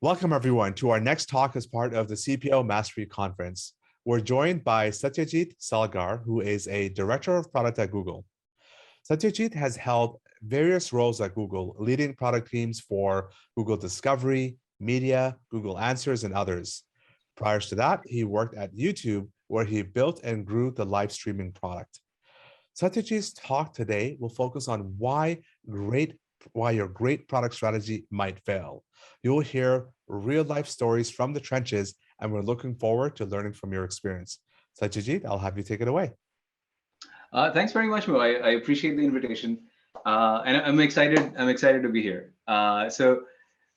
Welcome, everyone, to our next talk as part of the CPO Mastery Conference. We're joined by Satyajeet Salgar, who is a Director of Product at Google. Satyajeet has held various roles at Google, leading product teams for Google Discovery, Media, Google Answers, and others. Prior to that, he worked at YouTube, where he built and grew the live streaming product. Satyajeet's talk today will focus on why your great product strategy might fail. You'll hear real life stories from the trenches, and we're looking forward to learning from your experience. Satyajit, I'll have you take it away. Thanks very much, Mo. I appreciate the invitation, and I'm excited. I'm excited to be here. So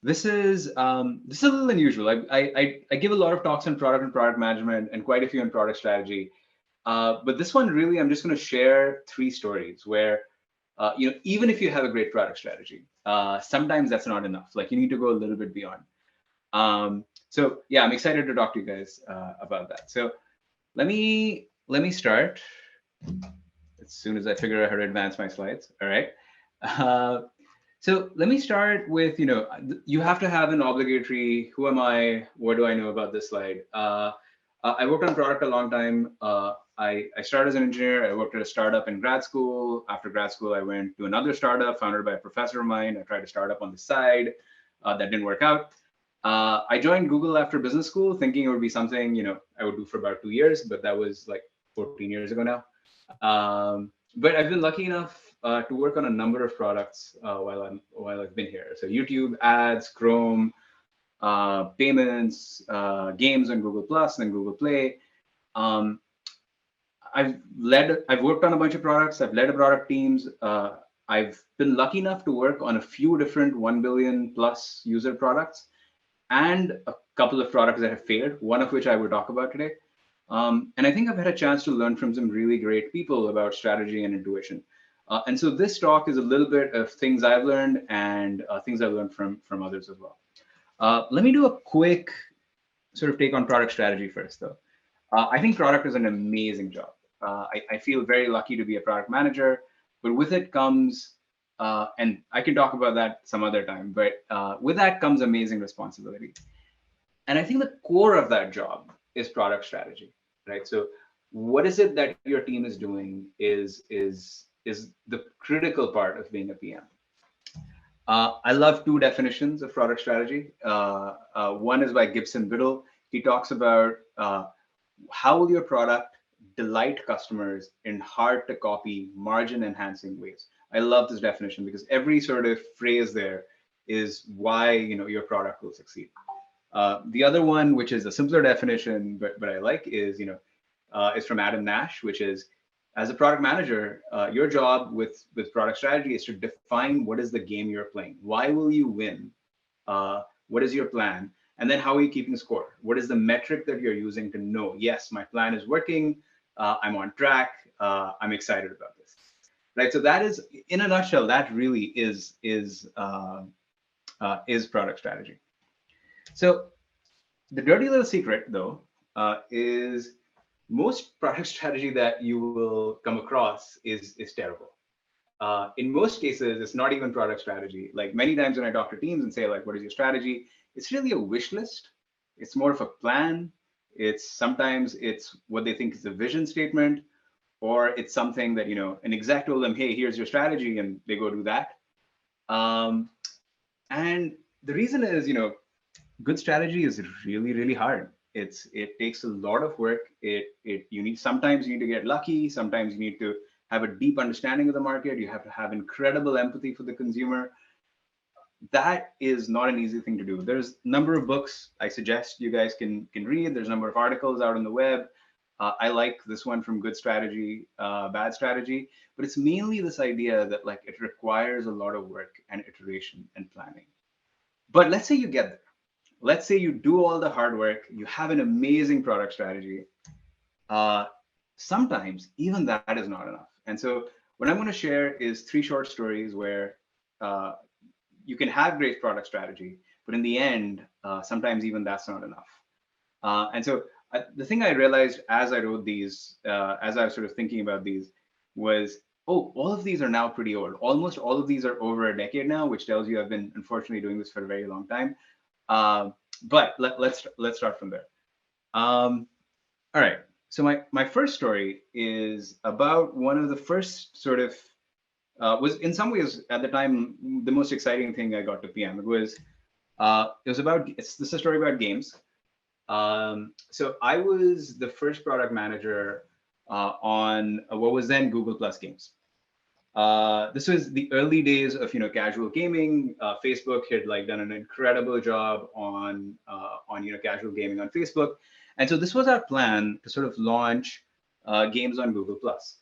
this is a little unusual. I give a lot of talks on product and product management, and quite a few on product strategy. But this one really, I'm just going to share three stories where even if you have a great product strategy, sometimes that's not enough. Like you need to go a little bit beyond. So yeah, I'm excited to talk to you guys about that. So let me start as soon as I figure out how to advance my slides. All right. Uh, so let me start with, you have to have an obligatory, who am I? What do I know about this slide? I worked on product a long time. I started as an engineer. I worked at a startup in grad school. After grad school, I went to another startup founded by a professor of mine. I tried a startup on the side. That didn't work out. I joined Google after business school, thinking it would be something, I would do for about 2 years, but that was like 14 years ago now. But I've been lucky enough to work on a number of products while I've been here. So YouTube ads, Chrome, payments, games on Google Plus and Google Play. Um, I've worked on a bunch of products. I've led product teams. I've been lucky enough to work on a few different 1 billion plus user products and a couple of products that have failed, one of which I will talk about today. And I think I've had a chance to learn from some really great people about strategy and intuition. And so this talk is a little bit of things I've learned and things I've learned from others as well. Let me do a quick sort of take on product strategy first, though. I think product is an amazing job. I feel very lucky to be a product manager, but with it comes, and I can talk about that some other time, but with that comes amazing responsibility. And I think the core of that job is product strategy, right? So what is it that your team is doing is the critical part of being a PM. I love two definitions of product strategy. One is by Gibson Biddle. He talks about how will your product delight customers in hard to copy, margin enhancing ways. I love this definition because every sort of phrase there is why your product will succeed. The other one, which is a simpler definition, but I like, is from Adam Nash, which is as a product manager, your job with product strategy is to define what is the game you're playing. Why will you win? What is your plan? And then how are you keeping score? What is the metric that you're using to know, yes, my plan is working, I'm on track, I'm excited about this, right? So that is, in a nutshell, that really is product strategy. So the dirty little secret, though, is most product strategy that you will come across is terrible. In most cases, it's not even product strategy. Like many times when I talk to teams and say, like, what is your strategy? It's really a wish list. It's more of a plan. Sometimes it's what they think is a vision statement, or it's something that, an exec told them, hey, here's your strategy, and they go do that. And the reason is, good strategy is really, really hard. It takes a lot of work. Sometimes you need to get lucky. Sometimes you need to have a deep understanding of the market. You have to have incredible empathy for the consumer. That is not an easy thing to do. There's a number of books I suggest you guys can read. There's a number of articles out on the web. I like this one from Good Strategy, Bad Strategy, but it's mainly this idea that like it requires a lot of work and iteration and planning. But let's say you get there. Let's say you do all the hard work, you have an amazing product strategy. Sometimes even that is not enough. And so what I'm going to share is three short stories where you can have great product strategy, but in the end, sometimes even that's not enough. And so the thing I realized as I wrote these, as I was sort of thinking about these, was, oh, all of these are now pretty old. Almost all of these are over a decade now, which tells you I've been unfortunately doing this for a very long time. But let's start from there. Um, all right. So my first story is about one of the first sort of was in some ways at the time the most exciting thing I got to PM. It was about this is a story about games. So I was the first product manager on what was then Google Plus Games. This was the early days of casual gaming. Facebook had like done an incredible job on casual gaming on Facebook, and so this was our plan to sort of launch games on Google Plus.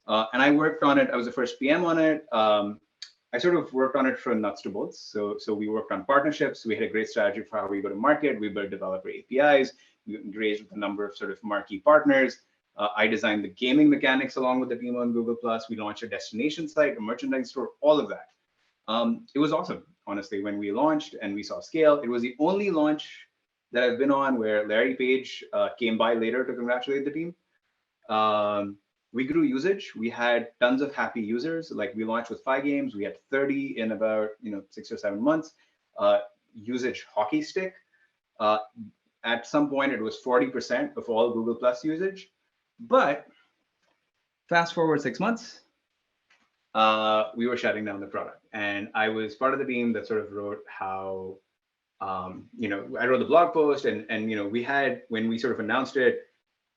And I worked on it. I was the first PM on it. I sort of worked on it from nuts to bolts. So we worked on partnerships. We had a great strategy for how we go to market. We built developer APIs. We engaged with a number of sort of marquee partners. I designed the gaming mechanics along with the team on Google Plus. We launched a destination site, a merchandise store, all of that. It was awesome, honestly, when we launched and we saw scale. It was the only launch that I've been on where Larry Page came by later to congratulate the team. We grew usage. We had tons of happy users. Like we launched with 5 games. We had 30 in about 6 or 7 months. Usage hockey stick. At some point, it was 40% of all Google Plus usage. But fast forward 6 months, we were shutting down the product, and I was part of the team that sort of wrote how, I wrote the blog post, and we had, when we sort of announced it,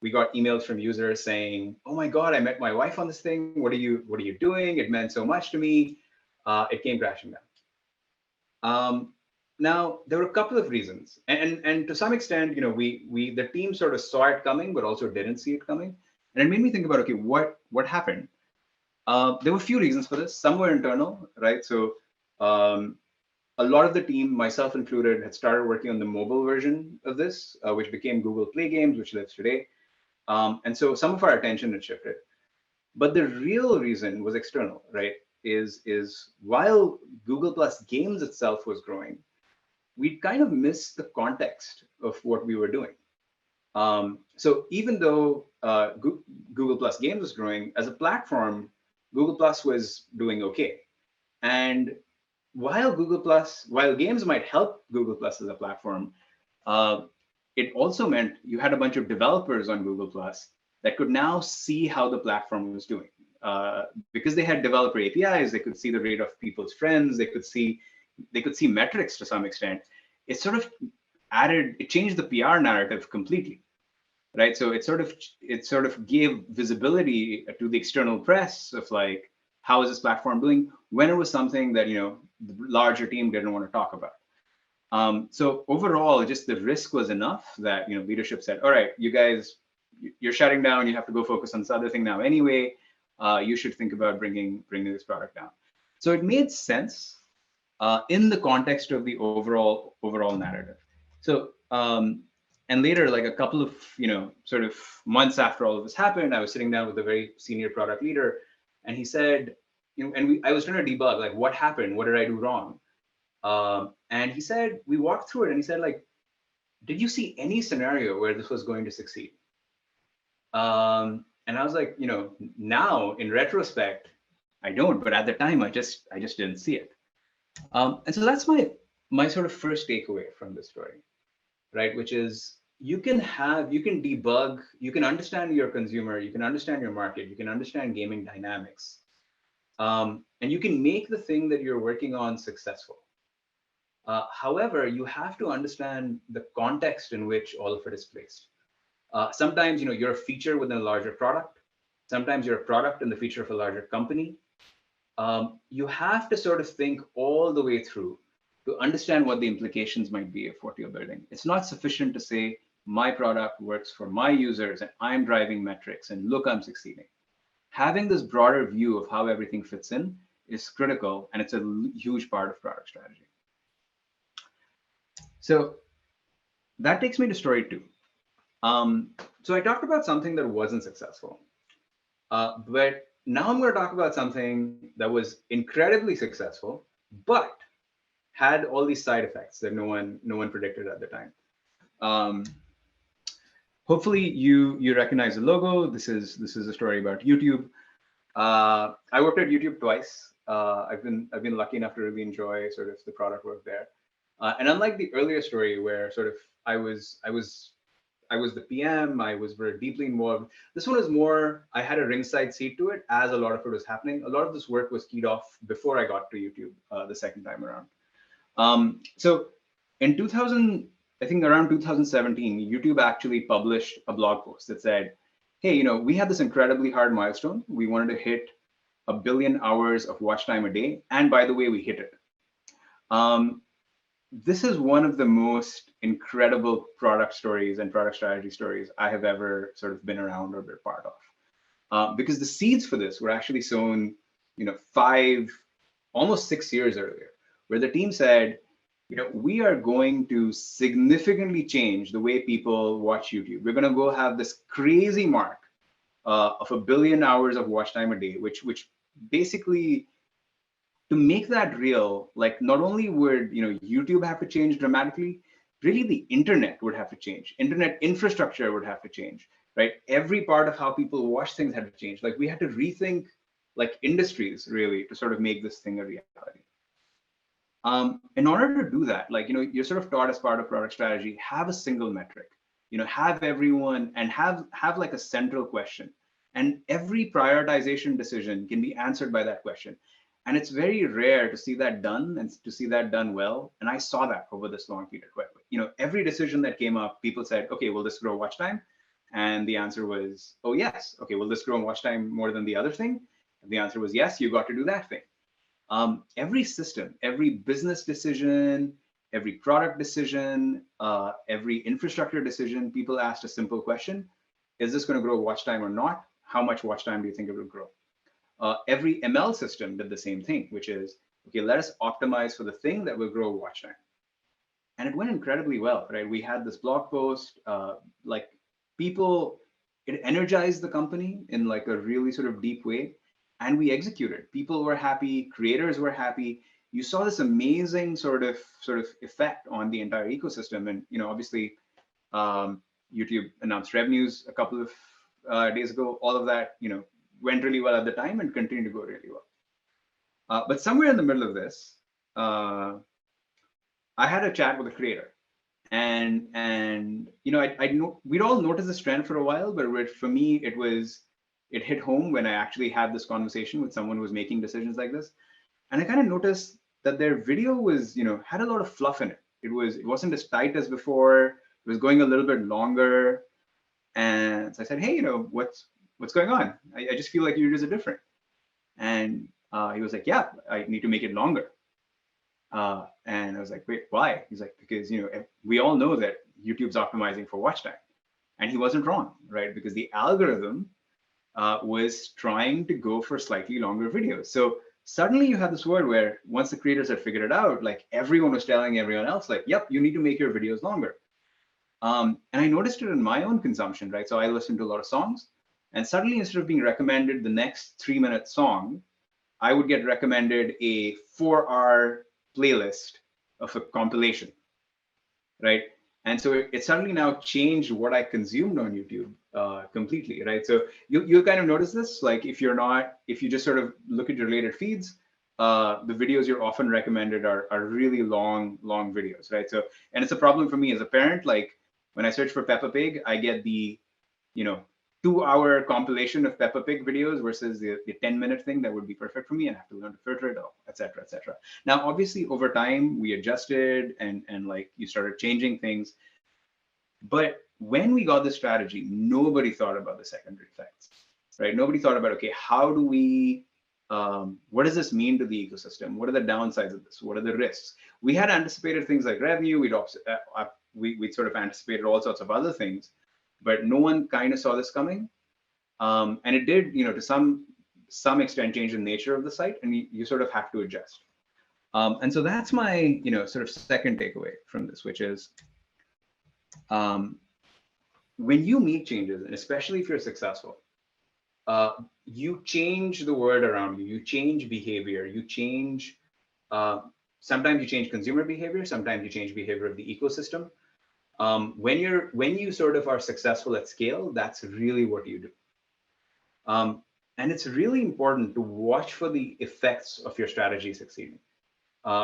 we got emails from users saying, "Oh my God, I met my wife on this thing. What are you doing? It meant so much to me." It came crashing down. Now there were a couple of reasons, and to some extent, the team sort of saw it coming, but also didn't see it coming, and it made me think about, okay, what happened? There were a few reasons for this. Some were internal, right? So a lot of the team, myself included, had started working on the mobile version of this, which became Google Play Games, which lives today. And so some of our attention had shifted. But the real reason was external, right? Is while Google Plus Games itself was growing, we kind of missed the context of what we were doing. So even though Google Plus Games was growing as a platform, Google Plus was doing okay. And while games might help Google Plus as a platform, it also meant you had a bunch of developers on Google Plus that could now see how the platform was doing. Because they had developer APIs, they could see the rate of people's friends, they could see metrics to some extent. It sort of changed the PR narrative completely, right? So it sort of gave visibility to the external press of like, how is this platform doing, when it was something that the larger team didn't want to talk about. So overall, just the risk was enough that leadership said, all right, you guys, you're shutting down. You have to go focus on this other thing now anyway. You should think about bringing this product down. So it made sense in the context of the overall narrative. So and later, like a couple of sort of months after all of this happened, I was sitting down with a very senior product leader, and he said, I was trying to debug, like, what happened? What did I do wrong? And he said, we walked through it, and he said, like, did you see any scenario where this was going to succeed? And I was like, now in retrospect, I don't, but at the time, I just didn't see it. And so that's my sort of first takeaway from this story, right? Which is you can debug, you can understand your consumer, you can understand your market, you can understand gaming dynamics, and you can make the thing that you're working on successful. However, you have to understand the context in which all of it is placed. Sometimes, you're a feature within a larger product. Sometimes you're a product and the feature of a larger company. You have to sort of think all the way through to understand what the implications might be of what you're building. It's not sufficient to say, my product works for my users and I'm driving metrics and look, I'm succeeding. Having this broader view of how everything fits in is critical, and it's a huge part of product strategy. So that takes me to story 2. So I talked about something that wasn't successful, but now I'm going to talk about something that was incredibly successful, but had all these side effects that no one predicted at the time. Hopefully you recognize the logo. This is a story about YouTube. I worked at YouTube twice. I've been lucky enough to really enjoy sort of the product work there. And unlike the earlier story where sort of I was I was I was the PM, I was very deeply involved. This one is more, I had a ringside seat to it as a lot of it was happening. A lot of this work was keyed off before I got to YouTube the second time around. So in 2000, I think around 2017, YouTube actually published a blog post that said, hey, we had this incredibly hard milestone. We wanted to hit 1 billion hours of watch time a day. And by the way, we hit it. Um, this is one of the most incredible product stories and product strategy stories I have ever sort of been around or been part of. Because the seeds for this were actually sown, 6 years earlier, where the team said, we are going to significantly change the way people watch YouTube. We're going to go have this crazy mark of 1 billion hours of watch time a day, which basically, to make that real, like not only would YouTube have to change dramatically, really the internet would have to change. Internet infrastructure would have to change, right? Every part of how people watch things had to change. Like we had to rethink like industries really to sort of make this thing a reality. In order to do that, like you're sort of taught as part of product strategy, have a single metric, have everyone and have like a central question, and every prioritization decision can be answered by that question. And it's very rare to see that done and to see that done well. And I saw that over this long period. Every decision that came up, people said, okay, will this grow watch time? And the answer was, oh yes. Okay, will this grow watch time more than the other thing? And the answer was yes, you got to do that thing. Every system, every business decision, every product decision, every infrastructure decision, people asked a simple question: is this going to grow watch time or not? How much watch time do you think it will grow? Every ML system did the same thing, which is, okay, let us optimize for the thing that will grow watch time. And it went incredibly well, right? We had this blog post, like people, it energized the company in like a really sort of deep way. And we executed. People were happy, creators were happy. You saw this amazing sort of effect on the entire ecosystem. And obviously, YouTube announced revenues a couple of days ago. All of that went really well at the time and continued to go really well. But somewhere in the middle of this, I had a chat with a creator, and I know we'd all noticed this trend for a while, but for me it hit home when I actually had this conversation with someone who was making decisions like this. And I kind of noticed that their video was, had a lot of fluff in it. It wasn't as tight as before. It was going a little bit longer. And so I said, hey, what's going on? I just feel like your videos are different. And he was like, yeah, I need to make it longer. And I was like, wait, why? He's like, because we all know that YouTube's optimizing for watch time. And he wasn't wrong, right? Because the algorithm was trying to go for slightly longer videos. So suddenly you have this world where once the creators had figured it out, like everyone was telling everyone else, like, yep, you need to make your videos longer. And I noticed it in my own consumption, right? So I listened to a lot of songs, and suddenly instead of being recommended the next 3-minute song, I would get recommended a 4-hour playlist of a compilation, right? And so it suddenly now changed what I consumed on YouTube completely, right? So you'll kind of notice this, like if you just sort of look at your related feeds, the videos you're often recommended are really long videos, right? So, and it's a problem for me as a parent. Like when I search for Peppa Pig, I get the 2-hour compilation of Peppa Pig videos versus the 10-minute thing that would be perfect for me, and I have to learn to filter it, et cetera, et cetera. Now, obviously, over time, we adjusted and like you started changing things. But when we got this strategy, nobody thought about the secondary effects, right? Nobody thought about, okay, how do we, what does this mean to the ecosystem? What are the downsides of this? What are the risks? We had anticipated things like revenue. We'd sort of anticipated all sorts of other things, but no one kind of saw this coming. And it did, to some extent, change the nature of the site, and you sort of have to adjust. And so that's my, sort of second takeaway from this, which is when you make changes, and especially if you're successful, you change the world around you. You change behavior. You change. Sometimes you change consumer behavior. Sometimes you change behavior of the ecosystem. When you sort of are successful at scale, that's really what you do. And it's really important to watch for the effects of your strategy succeeding.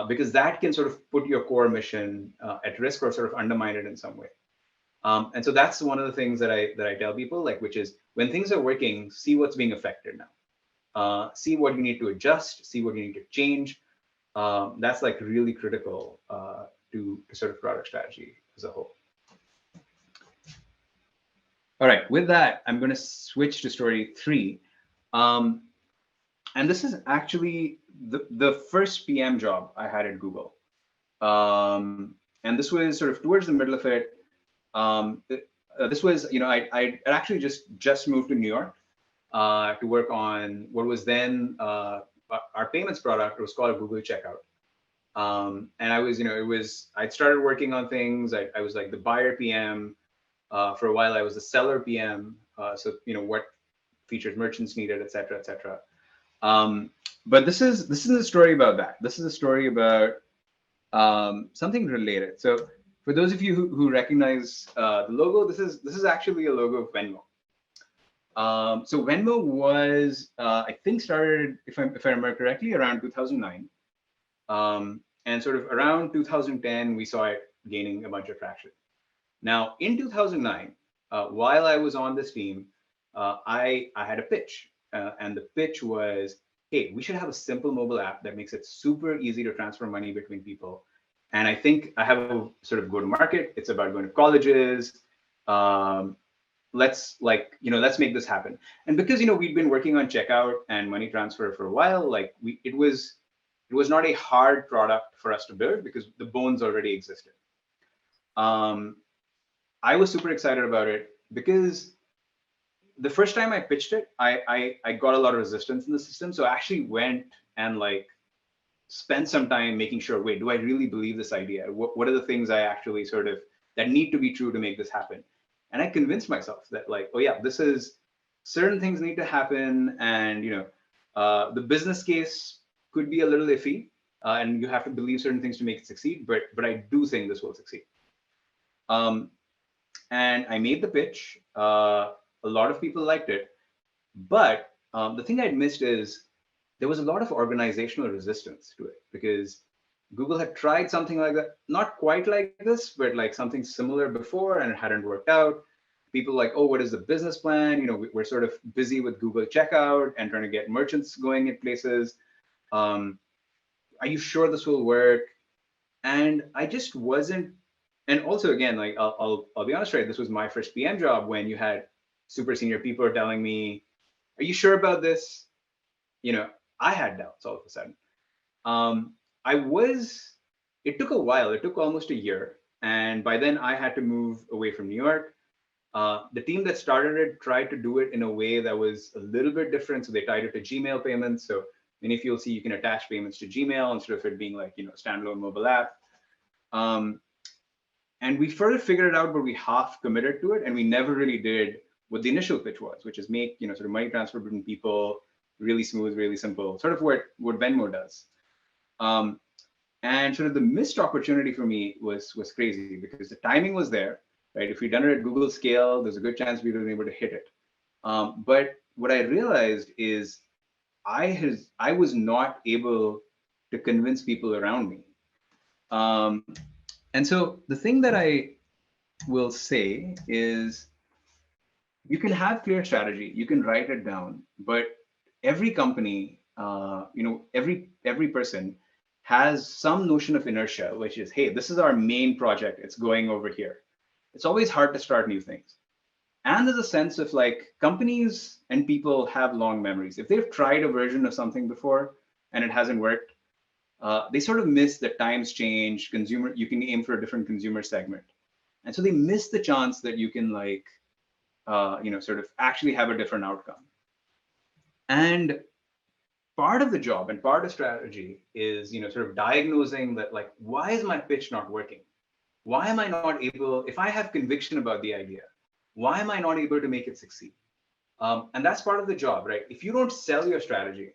because that can sort of put your core mission at risk or sort of undermine it in some way. And so that's one of the things that I tell people, like, which is when things are working, see what's being affected now. See what you need to adjust, see what you need to change. That's like really critical to sort of product strategy as a whole. All right, with that, I'm going to switch to story 3. And this is actually the first PM job I had at Google. And this was sort of towards the middle of it. This was, I actually just moved to New York to work on what was then our payments product. It was called Google Checkout. And I was, I'd started working on things. I was like the buyer PM. For a while, I was the seller PM. So, what features merchants needed, et cetera, et cetera. But this is a story about that. This is a story about something related. So for those of you who recognize the logo, this is actually a logo of Venmo. So Venmo was, I think, started, if I remember correctly, around 2009. And sort of around 2010, we saw it gaining a bunch of traction. Now, in 2009, while I was on this team, I had a pitch. And the pitch was, hey, we should have a simple mobile app that makes it super easy to transfer money between people. And I think I have a sort of go-to-market. It's about going to colleges. Let's make this happen. And because we'd been working on checkout and money transfer for a while, like it was not a hard product for us to build because the bones already existed. I was super excited about it because the first time I pitched it, I got a lot of resistance in the system. So I actually went and like spent some time making sure, wait, do I really believe this idea? What are the things I actually sort of that need to be true to make this happen? And I convinced myself that like, oh yeah, this is certain things need to happen. And, the business case could be a little iffy and you have to believe certain things to make it succeed. But I do think this will succeed. And I made the pitch. A lot of people liked it. But the thing I'd missed is there was a lot of organizational resistance to it because Google had tried something like that, not quite like this, but like something similar before, and it hadn't worked out. People like, oh, what is the business plan? We're sort of busy with Google Checkout and trying to get merchants going in places. Are you sure this will work? And I just wasn't. And also, again, like I'll be honest, right? This was my first PM job when you had super senior people telling me, "Are you sure about this?" I had doubts all of a sudden. It took a while. It took almost a year. And by then I had to move away from New York. The team that started it tried to do it in a way that was a little bit different. So they tied it to Gmail payments. So many of you will see you can attach payments to Gmail instead of it being like, standalone mobile app. And we further figured it out, but we half committed to it. And we never really did what the initial pitch was, which is make, sort of money transfer between people really smooth, really simple, sort of what Venmo does. And sort of the missed opportunity for me was crazy because the timing was there, right? If we'd done it at Google scale, there's a good chance we would have been able to hit it. But what I realized is I was not able to convince people around me. And so the thing that I will say is you can have clear strategy, you can write it down, but every company, every person has some notion of inertia, which is, hey, this is our main project. It's going over here. It's always hard to start new things. And there's a sense of like companies and people have long memories. If they've tried a version of something before and it hasn't worked, they sort of miss that times change, you can aim for a different consumer segment. And so they miss the chance that you can like, sort of actually have a different outcome. And part of the job and part of strategy is, sort of diagnosing that, like, why is my pitch not working? Why am I not able, if I have conviction about the idea, why am I not able to make it succeed? And that's part of the job, right? If you don't sell your strategy,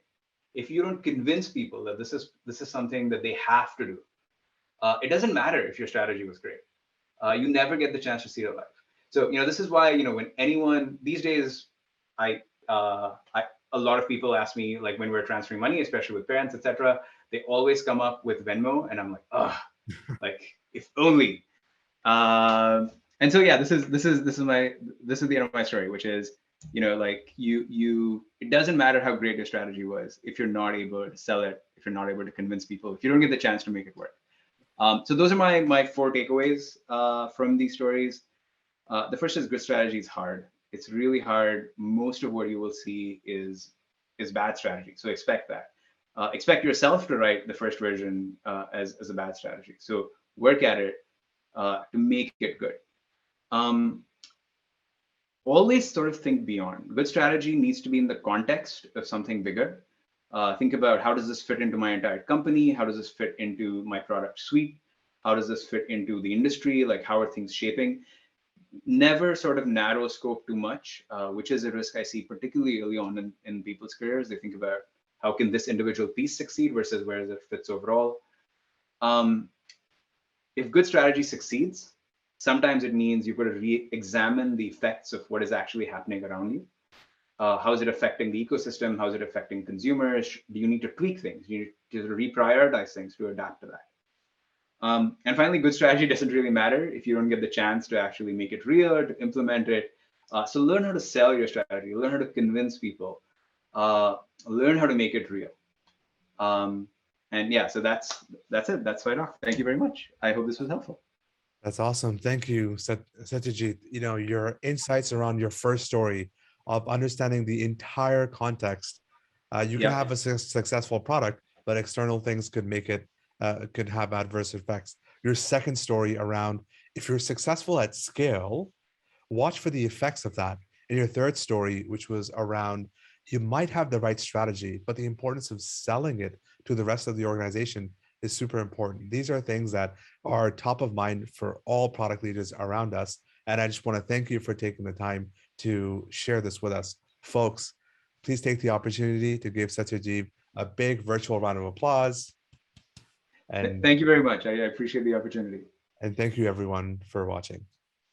if you don't convince people that this is something that they have to do, it doesn't matter if your strategy was great. You never get the chance to see it live. So, this is why, when anyone these days, a a lot of people ask me, like when we're transferring money, especially with parents, etc., they always come up with Venmo, and I'm like, oh, like if only. And so yeah, this is the end of my story, which is, like it doesn't matter how great your strategy was if you're not able to sell it, if you're not able to convince people, if you don't get the chance to make it work. So those are my 4 takeaways from these stories. The first is good strategy is hard. It's really hard. Most of what you will see is bad strategy. So expect that. Expect yourself to write the first version as a bad strategy. So work at it to make it good. Always sort of think beyond. Good strategy needs to be in the context of something bigger. Think about, how does this fit into my entire company? How does this fit into my product suite? How does this fit into the industry? Like, how are things shaping? Never sort of narrow scope too much, which is a risk I see particularly early on in people's careers. They think about, how can this individual piece succeed versus where it fits overall. If good strategy succeeds, sometimes it means you've got to re-examine the effects of what is actually happening around you. How is it affecting the ecosystem? How is it affecting consumers? Do you need to tweak things? Do you need to reprioritize things to adapt to that? And finally, good strategy doesn't really matter if you don't get the chance to actually make it real or to implement it. So learn how to sell your strategy, learn how to convince people, learn how to make it real. And yeah, so that's it. That's right off. Thank you very much. I hope this was helpful. That's awesome. Thank you, Satyajit. Your insights around your first story of understanding the entire context. You can Yeah. have a successful product, but external things could make it, could have adverse effects. Your second story around, if you're successful at scale, watch for the effects of that. And your third story, which was around, you might have the right strategy, but the importance of selling it to the rest of the organization is super important. These are things that are top of mind for all product leaders around us. And I just want to thank you for taking the time to share this with us. Folks, please take the opportunity to give Satyajit a big virtual round of applause. And Thank you very much. I appreciate the opportunity. thank you everyone for watching.